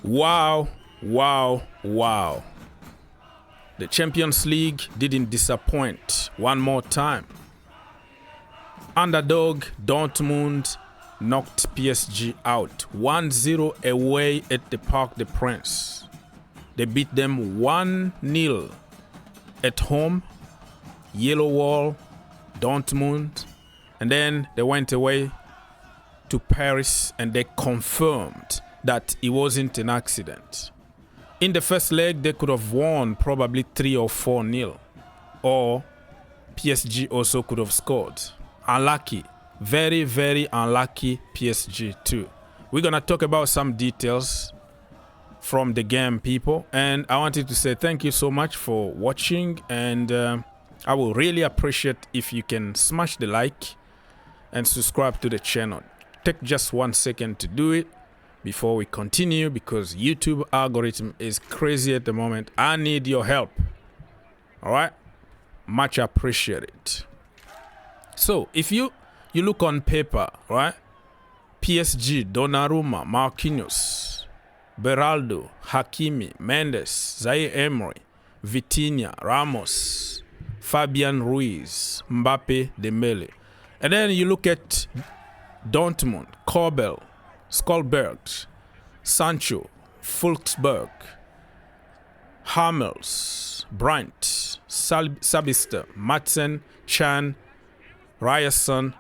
Wow, wow, wow. The Champions League didn't disappoint one more time. Underdog Dortmund knocked PSG out 1-0 away at the Parc des Princes. They beat them 1-0 at home, Yellow Wall, Dortmund, and then they went away to Paris and they confirmed that it wasn't an accident. In the first leg, they could have won probably 3 or 4-0, or PSG also could have scored. Unlucky, very, very unlucky PSG too. We're gonna talk about some details from the game, people, and I wanted to say thank you so much for watching, and I will really appreciate if you can smash the like and subscribe to the channel. Take just 1 second to do it before we continue, because YouTube algorithm is crazy at the moment. I need your help. All right, much appreciated. So if you look on paper, right, PSG, Donnarumma, Marquinhos, Beraldo, Hakimi, Mendes, Zaire Emery, Vitinha, Ramos, Fabian Ruiz, Mbappe, Dembele. And then you look at Dortmund, Kobel, Skolberg, Sancho, Fulksberg, Hummels, Brandt, Sabitzer, Maatsen, Chan, Ryerson,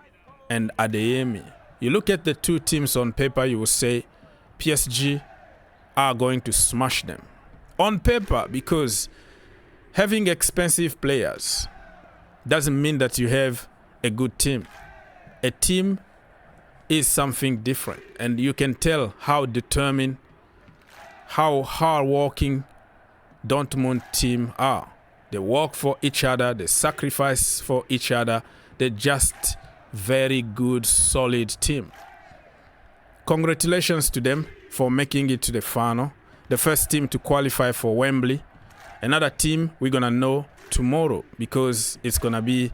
and Adeyemi. You look at the two teams on paper, you will say PSG are going to smash them. On paper, because having expensive players doesn't mean that you have a good team. A team is something different, and you can tell how determined, how hard-working Dortmund team are. They work for each other, they sacrifice for each other. They're just very good, solid team. Congratulations to them for making it to the final. The first team to qualify for Wembley. Another team we're gonna know tomorrow, because it's gonna be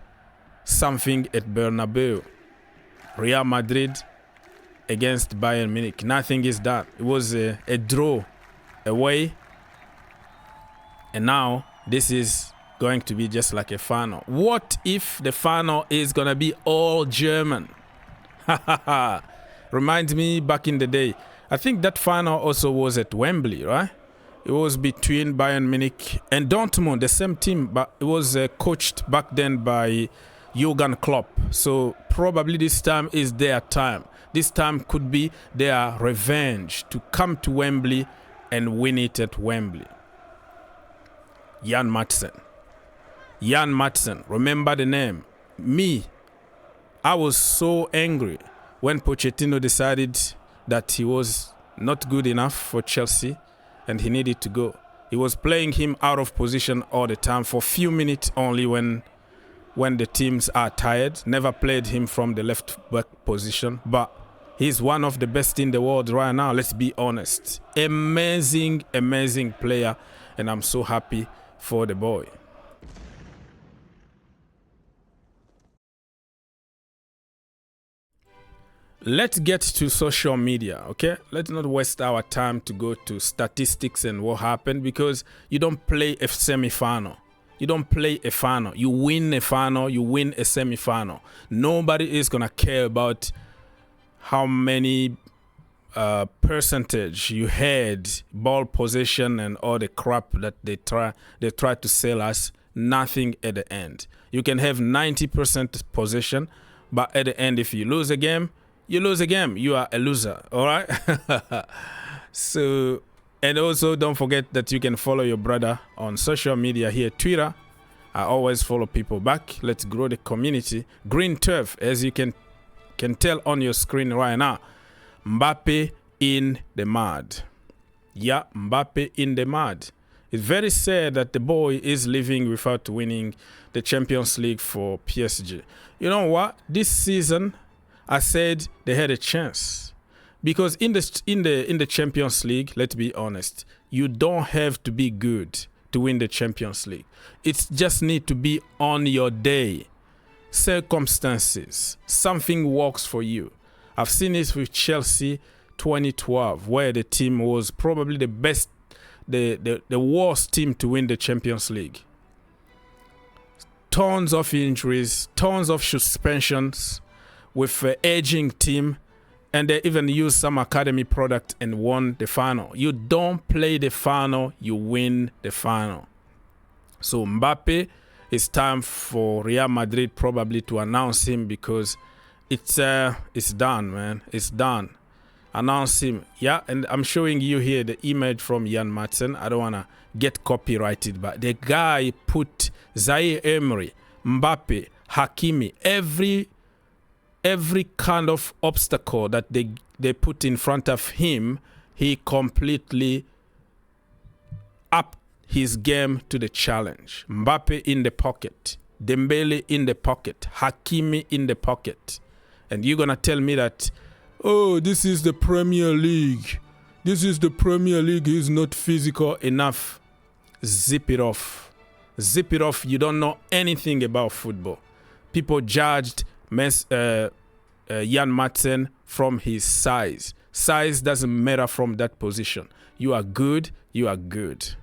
something at Bernabeu. Real Madrid against Bayern Munich. Nothing is done. It was a draw away, and now this is going to be just like a final. What if the final is gonna be all German? Reminds me back in the day. I think that final also was at Wembley, right? It was between Bayern Munich and Dortmund, the same team, but it was coached back then by Jurgen Klopp. So probably this time is their time. This time could be their revenge to come to Wembley and win it at Wembley. Ian Maatsen. Ian Maatsen, remember the name. Me, I was so angry when Pochettino decided that he was not good enough for Chelsea and he needed to go. He was playing him out of position all the time for a few minutes only when the teams are tired. Never played him from the left back position, but he's one of the best in the world right now, let's be honest. Amazing, amazing player, and I'm so happy for the boy. Let's get to social media, okay? Let's not waste our time to go to statistics and what happened, because you don't play a semi-final. You don't play a final. You win a final, you win a semi-final. Nobody is going to care about how many percentage you had, ball possession and all the crap that they try to sell us. Nothing at the end. You can have 90% possession, but at the end, if you lose a game, you lose a game. You are a loser, all right? So, and also don't forget that you can follow your brother on social media here, Twitter. I always follow people back. Let's grow the community. Green turf, as you can tell on your screen right now. Mbappe in the mud. Yeah, Mbappe in the mud. It's very sad that the boy is leaving without winning the Champions League for PSG. You know what? This season, I said they had a chance, because in the Champions League, let's be honest, you don't have to be good to win the Champions League. It just need to be on your day. Circumstances, something works for you. I've seen it with Chelsea 2012, where the team was probably the best, the worst team to win the Champions League. Tons of injuries, tons of suspensions, with an aging team, and they even used some academy product and won the final. You don't play the final, you win the final. So Mbappe, it's time for Real Madrid probably to announce him, because it's done, man. It's done. Announce him. Yeah, and I'm showing you here the image from Ian Maatsen. I don't want to get copyrighted, but the guy put Zaire Emery, Mbappe, Hakimi, every kind of obstacle that they put in front of him, he completely upped his game to the challenge. Mbappe in the pocket, Dembele in the pocket, Hakimi in the pocket. And you're going to tell me that, oh, this is the Premier League. This is the Premier League. He's not physical enough. Zip it off. Zip it off. You don't know anything about football. People judged Ian Maatsen from his size. Size doesn't matter from that position. You are good. You are good.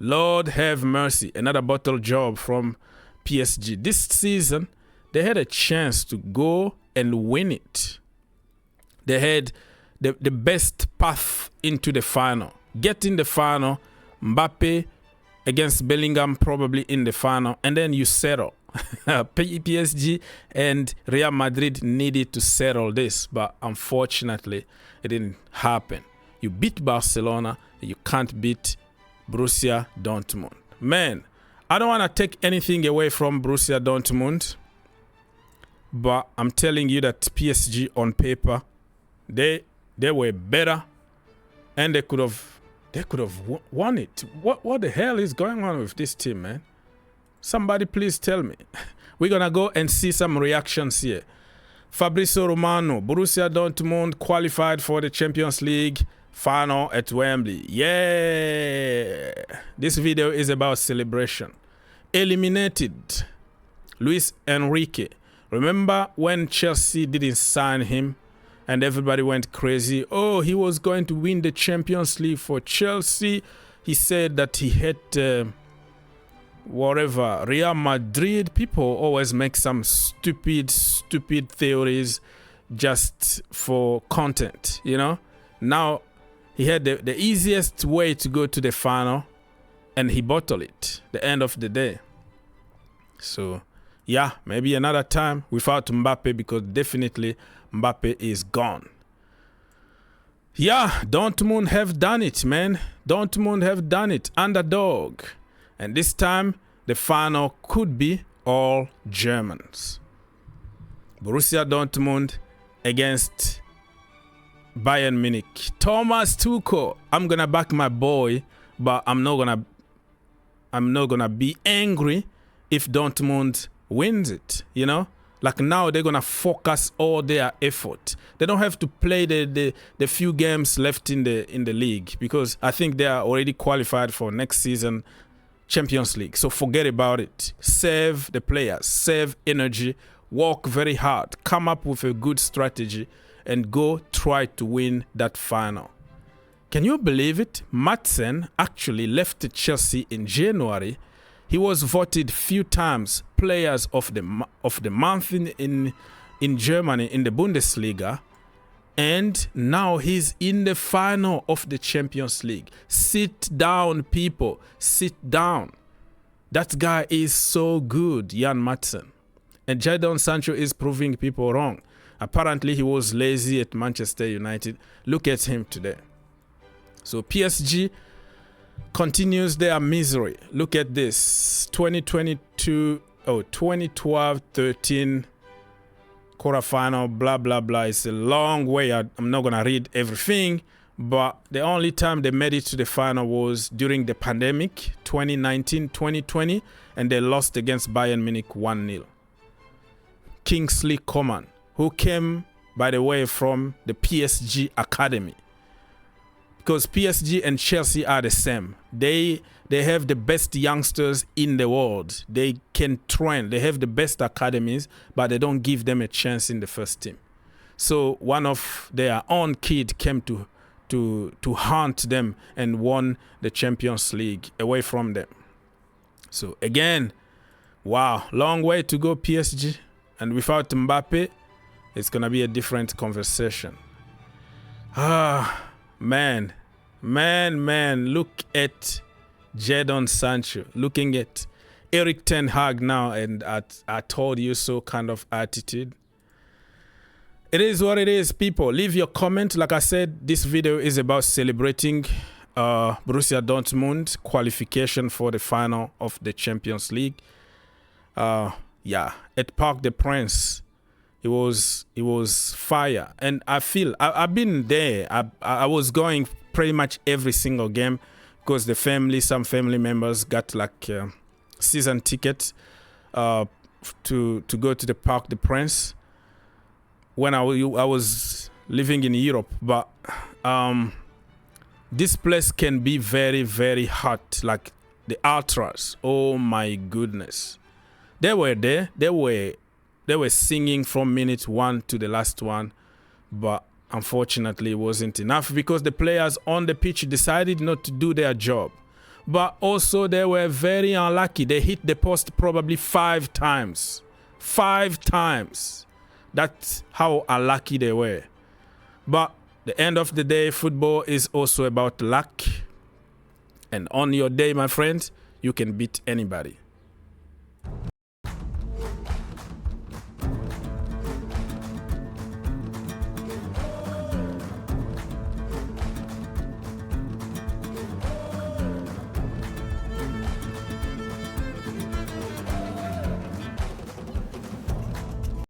Lord have mercy. Another bottle job from PSG. This season, they had a chance to go and win it. They had the best path into the final. Get in the final, Mbappe against Bellingham probably in the final, and then you settle. PSG and Real Madrid needed to settle this, but unfortunately, it didn't happen. You beat Barcelona, you can't beat Borussia Dortmund. Man, I don't want to take anything away from Borussia Dortmund, but I'm telling you that PSG on paper, they were better, and they could have won it. What the hell is going on with this team, man? Somebody please tell me. We're gonna go and see some reactions here. Fabrizio Romano, Borussia Dortmund qualified for the Champions League final at Wembley. Yeah, this video is about celebration. Eliminated Luis Enrique. Remember when Chelsea didn't sign him and everybody went crazy? Oh, he was going to win the Champions League for Chelsea. He said that he had whatever, Real Madrid. People always make some stupid theories just for content, you know. Now he had the easiest way to go to the final, and he bottled it the end of the day. So yeah, maybe another time without Mbappe, because definitely Mbappe is gone. Yeah, Dortmund have done it, man. Dortmund have done it. Underdog. And this time, the final could be all Germans. Borussia Dortmund against Bayern Munich. Thomas Tuchel. I'm gonna back my boy, but I'm not gonna be angry if Dortmund wins it, you know? Like now they're gonna focus all their effort. They don't have to play the few games left in the league, because I think they are already qualified for next season Champions League. So forget about it. Save the players, save energy, work very hard, come up with a good strategy, and go try to win that final. Can you believe it? Maatsen actually left Chelsea in January. He was voted few times players of the month in Germany in the Bundesliga, and now he's in the final of the Champions League. Sit down, people. Sit down. That guy is so good, Ian Maatsen. And Jadon Sancho is proving people wrong. Apparently, he was lazy at Manchester United. Look at him today. So PSG continues their misery. Look at this. 2012-13 quarterfinal, blah, blah, blah. It's a long way. I'm not going to read everything, but the only time they made it to the final was during the pandemic, 2019-2020, and they lost against Bayern Munich 1-0. Kingsley Coman, who came, by the way, from the PSG Academy. Because PSG and Chelsea are the same. They have the best youngsters in the world. They can train. They have the best academies, but they don't give them a chance in the first team. So one of their own kid came to hunt them and won the Champions League away from them. So again, wow, long way to go, PSG. And without Mbappe, it's going to be a different conversation. Man, look at Jadon Sancho, looking at Eric Ten Hag now, and I told you so kind of attitude. It is what it is, people. Leave your comment. Like I said, this video is about celebrating Borussia Dortmund qualification for the final of the Champions League. Yeah, at Parc des Princes, it was fire, and I feel I've been there. I was going pretty much every single game because some family members got like season tickets to go to the Parc des Princes when I was living in Europe. But this place can be very, very hot, like the ultras. Oh my goodness, they were there. They were singing from minute 1 to the last one, but unfortunately it wasn't enough because the players on the pitch decided not to do their job. But also they were very unlucky. They hit the post probably 5 times. 5 times. That's how unlucky they were. But the end of the day, football is also about luck. And on your day, my friend, you can beat anybody.